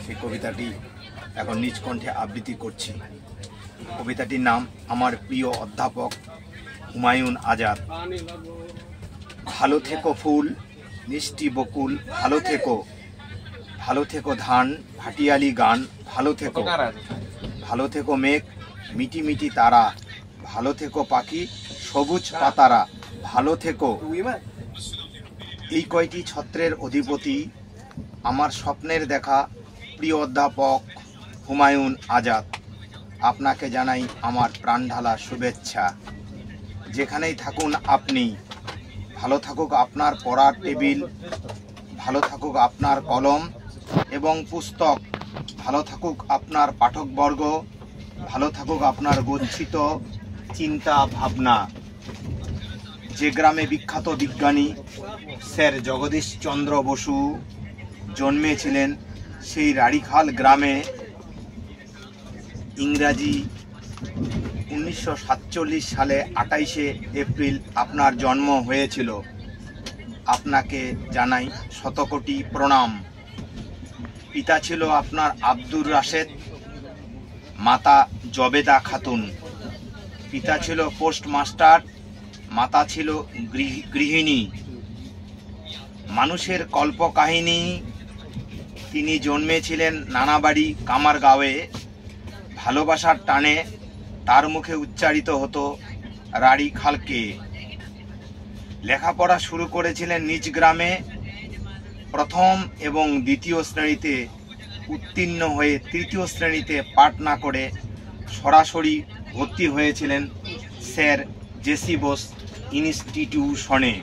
সেই কবিতাটি এখন নিজ কণ্ঠে আবৃত্তি করছি। কবিতাটির নাম আমার প্রিয় অধ্যাপক হুমায়ুন আজাদ। ভালো থেকো ফুল মিষ্টি বকুল, ভালো থেকো, ভালো থেকো ধান ভাটিয়ালি গান, ভালো থেকো, ভালো থেকো মেঘ মিটি মিটি তারা, ভালো থেকো পাখি সবুজ পাতারা, ভালো থেকো। এই কয়টি ছত্রের অধিপতি আমার স্বপ্নের দেখা প্রিয় অধ্যাপক হুমায়ুন আজাদ। আপনাকে জানাই আমার প্রাণঢালা শুভেচ্ছা। যেখানেই থাকুন আপনি, ভালো থাকুক আপনার পড়ার টেবিল, ভালো থাকুক আপনার কলম এবং পুস্তক, ভালো থাকুক আপনার পাঠকবর্গ, ভালো থাকুক আপনার গচ্ছিত চিন্তা ভাবনা। যে গ্রামে বিখ্যাত বিজ্ঞানী স্যার জগদীশ চন্দ্র বসু জন্মেছিলেন, সেই রাড়িখাল গ্রামে ইংরাজি 1947 সালে 28শে এপ্রিল আপনার জন্ম হয়েছিল। আপনাকে জানাই শতকোটি প্রণাম। পিতা ছিল আপনার আব্দুর রাশেদ, মাতা জবেদা খাতুন। পিতা ছিল পোস্টমাস্টার, মাতা ছিল গৃহিণী। মানুষের কল্পকাহিনী। তিনি জন্মেছিলেন নানাবাড়ি কামারগাঁওয়ে। ভালোবাসার টানে তার মুখে উচ্চারিত হতো রাড়িখালকে। লেখাপড়া শুরু করেছিলেন নিজ গ্রামে। প্রথম এবং দ্বিতীয় শ্রেণীতে উত্তীর্ণ হয়ে তৃতীয় শ্রেণীতে পাঠ না করে সরাসরি ভর্তি হয়েছিলেন স্যার জেসি বোস ইনস্টিটিউশনে।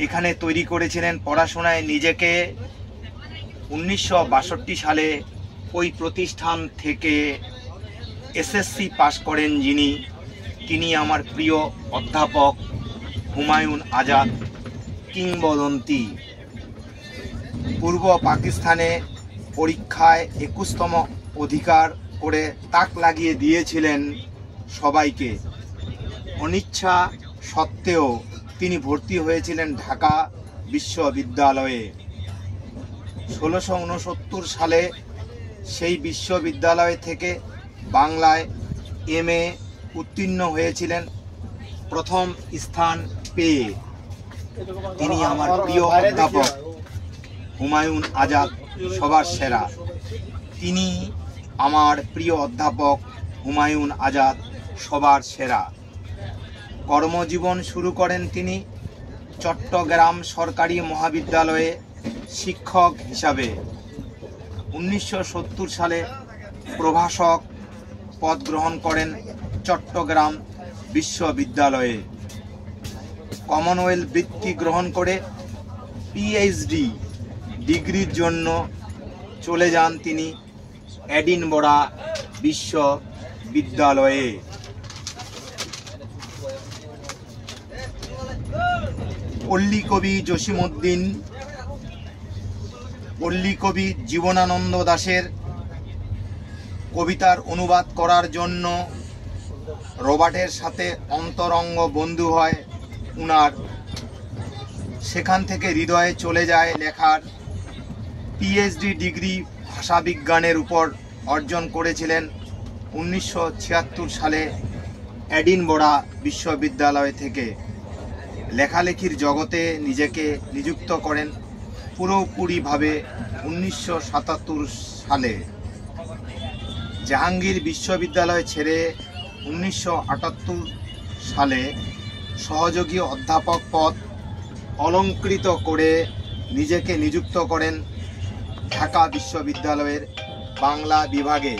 এখানে তৈরি করেছিলেন পড়াশোনায় নিজেকে। 1962 সালে ওই প্রতিষ্ঠান থেকে এসএসসি পাশ করেন যিনি, তিনি আমার প্রিয় অধ্যাপক হুমায়ুন আজাদ কিংবদন্তি। পূর্ব পাকিস্তানে পরীক্ষায় 21তম অধিকার করে তাক লাগিয়ে দিয়েছিলেন সবাইকে। অনিচ্ছা সত্ত্বেও তিনি ভর্তি হয়েছিলেন ঢাকা বিশ্ববিদ্যালয়ে। 1669 সালে সেই বিশ্ববিদ্যালয় থেকে বাংলায় এমএ উত্তীর্ণ হয়েছিলেন প্রথম স্থান পেয়ে। তিনি আমার প্রিয় অধ্যাপক হুমায়ুন আজাদ সবার সেরা। তিনি আমার প্রিয় অধ্যাপক হুমায়ুন আজাদ সবার সেরা। কর্মজীবন শুরু করেন তিনি চট্টগ্রাম সরকারি মহাবিদ্যালয়ে শিক্ষক হিসাবে। 1970 সালে প্রভাষক পদ গ্রহণ করেন চট্টগ্রাম বিশ্ববিদ্যালয়ে। কমনওয়েলথ বৃত্তি গ্রহণ করে পিএইচডি ডিগ্রির জন্য চলে যান তিনি এডিনবরা বিশ্ববিদ্যালয়ে। পল্লী কবি জসিমউদ্দিন, পল্লী কবি জীবনানন্দ দাশের কবিতার অনুবাদ করার জন্য রবার্টের সাথে অন্তরঙ্গ বন্ধু হয় উনার। সেখান থেকে হৃদয়ে চলে যায় লেখার। পিএইচডি ডিগ্রি ভাষাবিজ্ঞানের উপর অর্জন করেছিলেন 1976 সালে এডিনবরা বিশ্ববিদ্যালয় থেকে। লেখালেখির জগতে নিজেকে নিযুক্ত করেন পুরোপুরিভাবে 1977 সালে। জাহাঙ্গীর বিশ্ববিদ্যালয় ছেড়ে 1978 সালে সহযোগী অধ্যাপক পদ অলংকৃত করে নিজেকে নিযুক্ত করেন ঢাকা বিশ্ববিদ্যালয়ের বাংলা বিভাগে।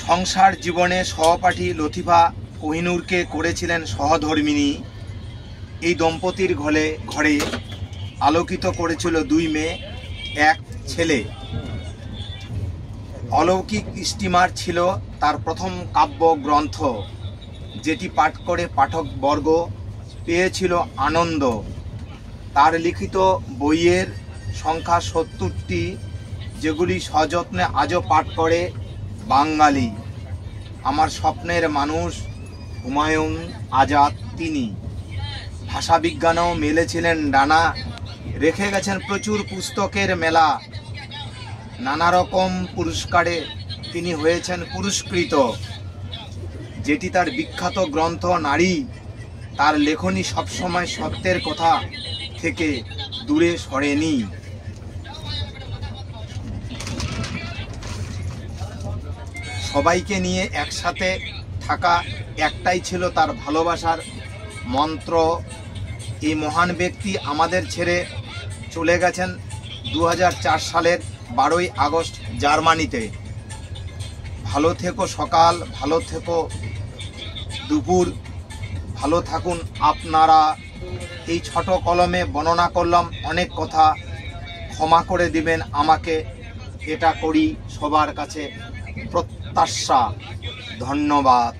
সংসার জীবনে সহপাঠী লতিফা কোহিনূরকে করেছিলেন সহধর্মিণী। এই দম্পতির ঘরে আলোকিত করেছিল 2 মেয়ে 1 ছেলে। অলৌকিক স্টিমার ছিল তার প্রথম কাব্যগ্রন্থ, যেটি পাঠ করে পাঠকবর্গ পেয়েছিল আনন্দ। তার লিখিত বইয়ের সংখ্যা 70টি, যেগুলি সযত্নে আজও পাঠ করে বাঙালি। আমার স্বপ্নের মানুষ হুমায়ুন আজাদ তিনি। ভাষাবিজ্ঞানেও মেলেছিলেন ডানা, রেখে গেছেন প্রচুর পুস্তকের মেলা, নানা রকম পুরস্কারে তিনি হয়েছেন পুরস্কৃত। যেটি তার বিখ্যাত গ্রন্থ নারী, তার লেখনী সবসময় সত্যের কথা থেকে দূরে সরেনি। সবাইকে নিয়ে একসাথে থাকা একটাই ছিল তার ভালোবাসার মন্ত্র। এই মহান ব্যক্তি আমাদের ছেড়ে চলে গেছেন 2004 সালের 12ই আগস্ট জার্মানিতে। ভালো থেকো সকাল, ভালো থেকো দুপুর, ভালো থাকুন আপনারা। এই ছোট কলমে বর্ণনা করলাম অনেক কথা, ক্ষমা করে দিবেন আমাকে, এটা করি সবার কাছে প্রত্যাশা। ধন্যবাদ।